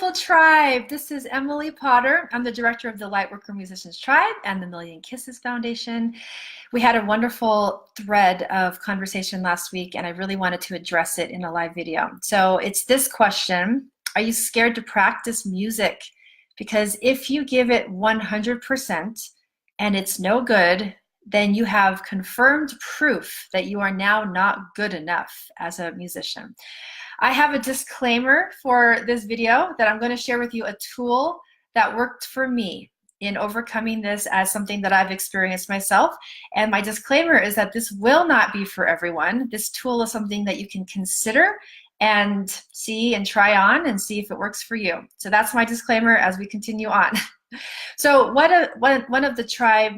beautiful tribe. This is Emily Potter. I'm the director of the Lightworker Musicians Tribe and the Million Kisses Foundation. We had a wonderful thread of conversation last week, and I really wanted to address it in a live video. So it's this question: are you scared to practice music? Because if you give it 100% and it's no good, then you have confirmed proof that you are now not good enough as a musician. I have a disclaimer for this video that I'm going to share with you a tool that worked for me in overcoming this as something that I've experienced myself. And my disclaimer is that this will not be for everyone. This tool is something that you can consider and see and try on and see if it works for you. So that's my disclaimer as we continue on. So one of the tribe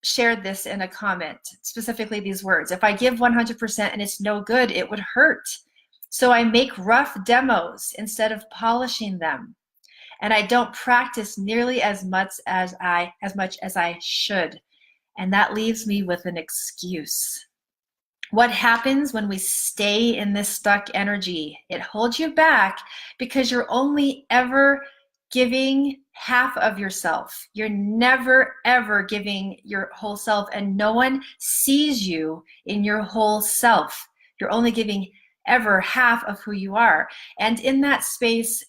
shared this in a comment, specifically these words: if I give 100% and it's no good, it would hurt. So I make rough demos instead of polishing them. And I don't practice nearly as much as I should. And that leaves me with an excuse. What happens when we stay in this stuck energy? It holds you back because you're only ever giving half of yourself. You're never ever giving your whole self, and no one sees you in your whole self. You're only giving ever half of who you are. And in that space,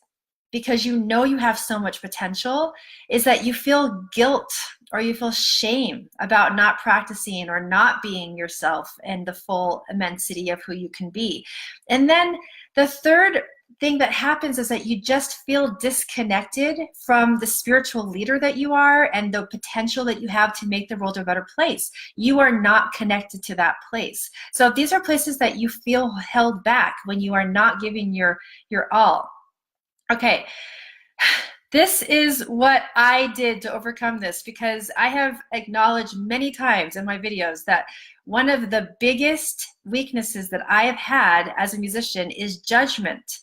because you know you have so much potential, is that you feel guilt or you feel shame about not practicing or not being yourself and the full immensity of who you can be. And then the third thing that happens is that you just feel disconnected from the spiritual leader that you are and the potential that you have to make the world a better place. You are not connected to that place. So these are places that you feel held back when you are not giving your all. Okay, this is what I did to overcome this, because I have acknowledged many times in my videos that one of the biggest weaknesses that I have had as a musician is judgment.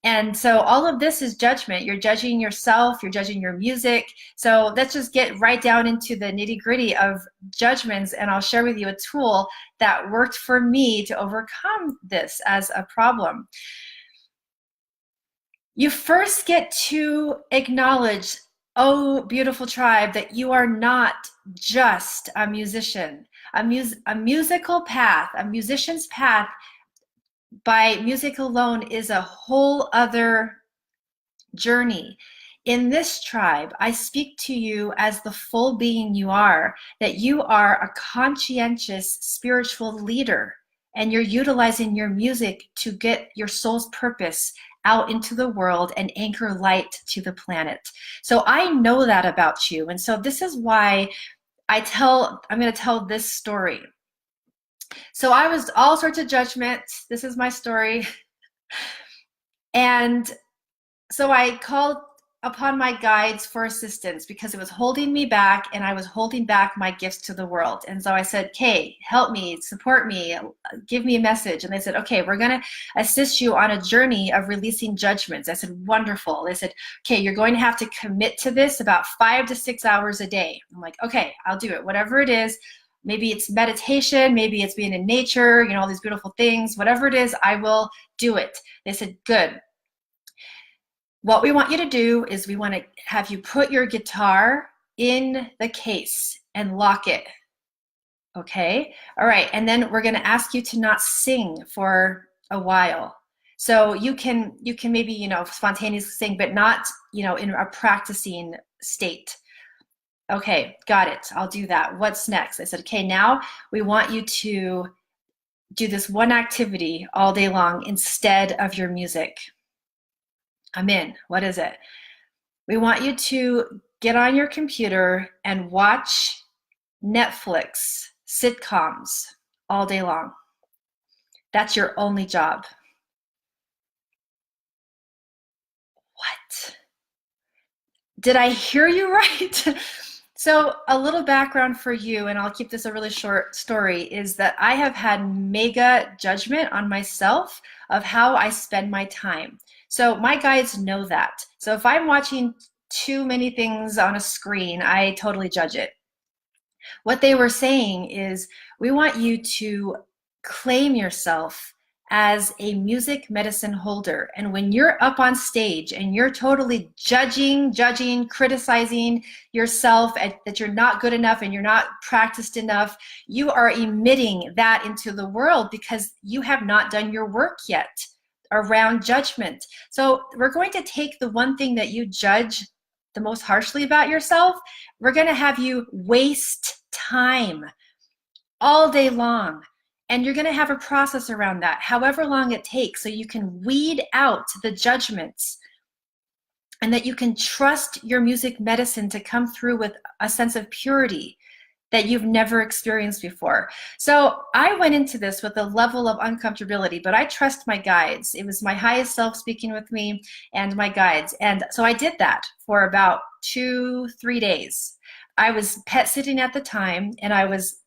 And so all of this is judgment. You're judging yourself, you're judging your music. So let's just get right down into the nitty-gritty of judgments, and I'll share with you a tool that worked for me to overcome this as a problem. You first get to acknowledge, oh, beautiful tribe, that you are not just a musician. A musical path, a musician's path by music alone is a whole other journey. In this tribe, I speak to you as the full being you are, that you are a conscientious spiritual leader, and you're utilizing your music to get your soul's purpose out into the world and anchor light to the planet. So I know that about you. And so this is why I'm going to tell this story. So I was all sorts of judgment. This is my story. And so I called upon my guides for assistance because it was holding me back, and I was holding back my gifts to the world. And so I said, "Okay, help me, support me, give me a message." And they said, "Okay, we're going to assist you on a journey of releasing judgments." I said, "Wonderful." They said, "Okay, you're going to have to commit to this about 5 to 6 hours a day." I'm like, "Okay, I'll do it. Whatever it is. Maybe it's meditation, maybe it's being in nature, you know, all these beautiful things. Whatever it is, I will do it." They said, "Good. What we want you to do is we want to have you put your guitar in the case and lock it." Okay? All right. And then we're going to ask you to not sing for a while. So you can maybe, you know, spontaneously sing, but not, you know, in a practicing state. Okay, got it. I'll do that. What's next? I said, "Okay, now we want you to do this one activity all day long instead of your music." I'm in. What is it? "We want you to get on your computer and watch Netflix sitcoms all day long. That's your only job." What? Did I hear you right? So a little background for you, and I'll keep this a really short story, is that I have had mega judgment on myself of how I spend my time. So my guides know that. So if I'm watching too many things on a screen, I totally judge it. What they were saying is, we want you to claim yourself as a music medicine holder. And when you're up on stage and you're totally judging, criticizing yourself that you're not good enough and you're not practiced enough, you are emitting that into the world because you have not done your work yet around judgment. So we're going to take the one thing that you judge the most harshly about yourself. We're going to have you waste time all day long. And you're going to have a process around that, however long it takes, so you can weed out the judgments and that you can trust your music medicine to come through with a sense of purity that you've never experienced before. So I went into this with a level of uncomfortability, but I trust my guides. It was my highest self speaking with me and my guides. And so I did that for about 2-3 days. I was pet sitting at the time, and I was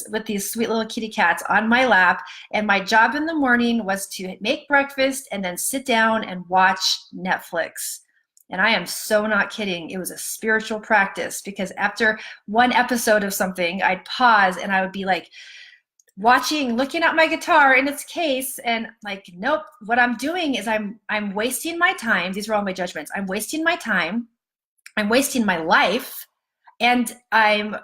with these sweet little kitty cats on my lap, and my job in the morning was to make breakfast and then sit down and watch Netflix. And I am so not kidding. It was a spiritual practice, because after one episode of something, I'd pause and I would be like looking at my guitar in its case, and like, nope, what I'm doing is I'm wasting my time. These are all my judgments. I'm wasting my time. I'm wasting my life, and I'm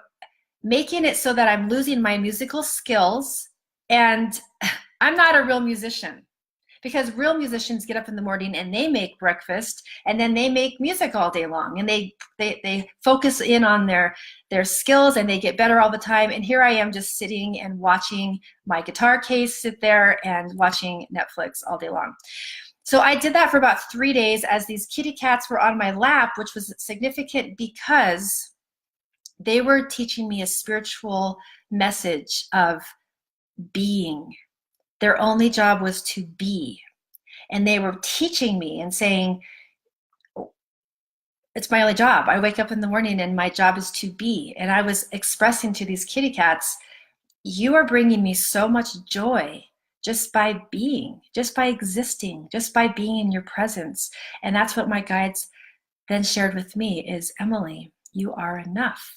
making it so that I'm losing my musical skills, and I'm not a real musician, because real musicians get up in the morning and they make breakfast and then they make music all day long, and they focus in on their skills and they get better all the time. And here I am just sitting and watching my guitar case sit there and watching Netflix all day long. So I did that for about 3 days as these kitty cats were on my lap, which was significant because they were teaching me a spiritual message of being. Their only job was to be. And they were teaching me and saying, it's my only job. I wake up in the morning and my job is to be. And I was expressing to these kitty cats, you are bringing me so much joy just by being, just by existing, just by being in your presence. And that's what my guides then shared with me is, Emily, you are enough.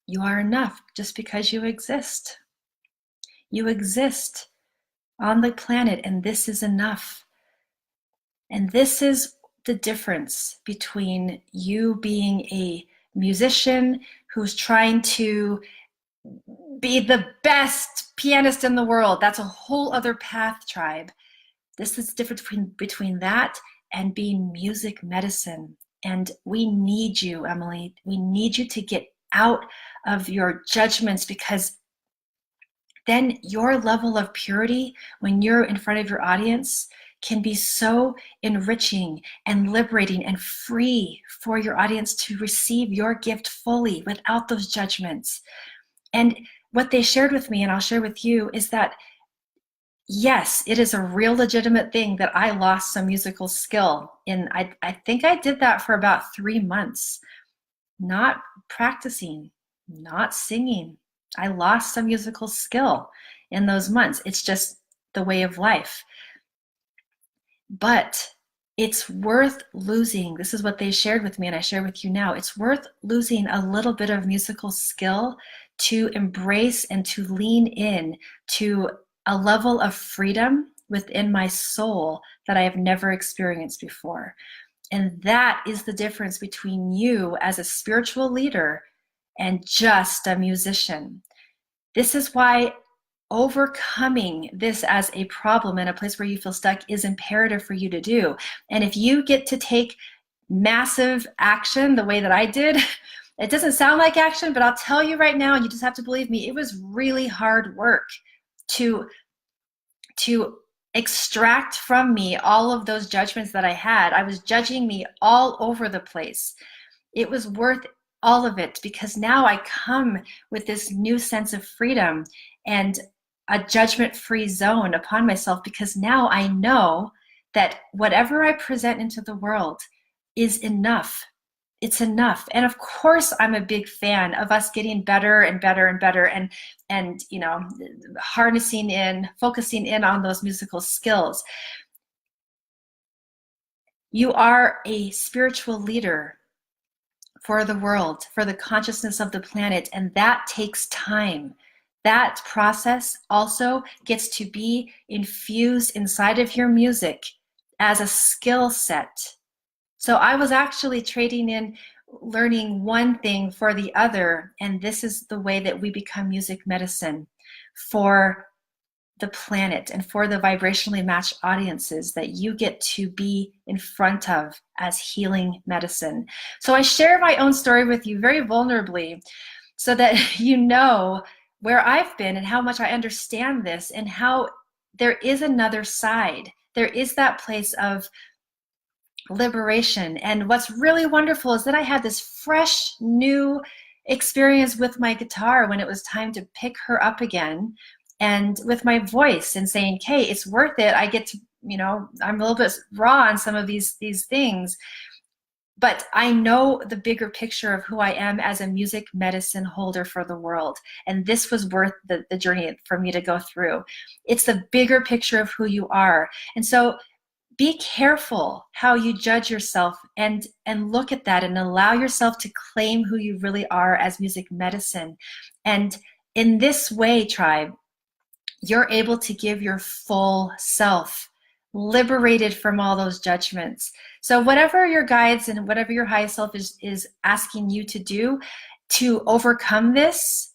You are enough just because you exist. You exist on the planet, and this is enough. And this is the difference between you being a musician who's trying to be the best pianist in the world. That's a whole other path, tribe. This is the difference between that and being music medicine. And we need you, Emily. We need you to get out of your judgments, because then your level of purity when you're in front of your audience can be so enriching and liberating and free for your audience to receive your gift fully without those judgments. And what they shared with me, and I'll share with you, is that yes, it is a real legitimate thing that I lost some musical skill. And I think I did that for about 3 months. Not practicing, not singing. I lost some musical skill in those months. It's just the way of life. But it's worth losing. This is what they shared with me, and I share with you now. It's worth losing a little bit of musical skill to embrace and to lean in to a level of freedom within my soul that I have never experienced before. And that is the difference between you as a spiritual leader and just a musician. This is why overcoming this as a problem in a place where you feel stuck is imperative for you to do. And if you get to take massive action the way that I did, it doesn't sound like action, but I'll tell you right now, and you just have to believe me, it was really hard work to extract from me all of those judgments that I had. I was judging me all over the place. It was worth all of it, because now I come with this new sense of freedom and a judgment-free zone upon myself, because now I know that whatever I present into the world is enough. It's enough. And of course, I'm a big fan of us getting better and better and better, and you know, harnessing in, focusing in on those musical skills. You are a spiritual leader for the world, for the consciousness of the planet, and that takes time. that process also gets to be infused inside of your music as a skill set. So I was actually trading in learning one thing for the other, and this is the way that we become music medicine for the planet and for the vibrationally matched audiences that you get to be in front of as healing medicine. So I share my own story with you very vulnerably so that you know where I've been and how much I understand this, and how there is another side. There is that place of liberation. And what's really wonderful is that I had this fresh new experience with my guitar when it was time to pick her up again, and with my voice, and saying, okay, it's worth it. I get to, I'm a little bit raw on some of these things, but I know the bigger picture of who I am as a music medicine holder for the world. And this was worth the journey for me to go through. It's the bigger picture of who you are. And so be careful how you judge yourself, and look at that and allow yourself to claim who you really are as music medicine. And in this way, tribe, you're able to give your full self, liberated from all those judgments. So whatever your guides and whatever your highest self is asking you to do to overcome this,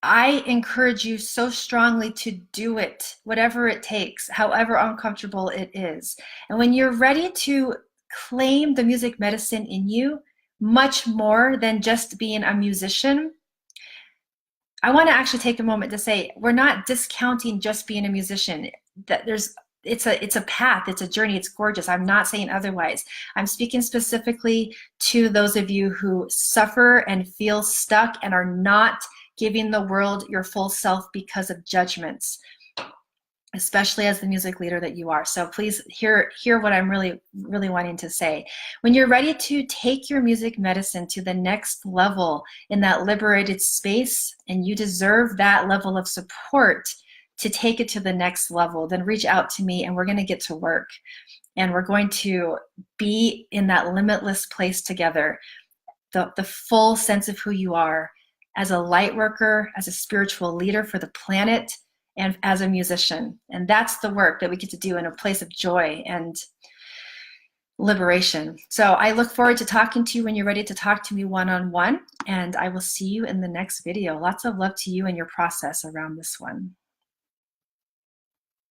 I encourage you so strongly to do it, whatever it takes, however uncomfortable it is. And when you're ready to claim the music medicine in you, much more than just being a musician, I want to actually take a moment to say we're not discounting just being a musician. That it's a path, it's a journey, it's gorgeous. I'm not saying otherwise. I'm speaking specifically to those of you who suffer and feel stuck and are not giving the world your full self because of judgments, especially as the music leader that you are. So please hear what I'm really wanting to say. When you're ready to take your music medicine to the next level in that liberated space, and you deserve that level of support to take it to the next level, then reach out to me and we're going to get to work. And we're going to be in that limitless place together, the full sense of who you are as a light worker, as a spiritual leader for the planet, and as a musician. And that's the work that we get to do in a place of joy and liberation. So I look forward to talking to you when you're ready to talk to me one-on-one, and I will see you in the next video. Lots of love to you and your process around this one.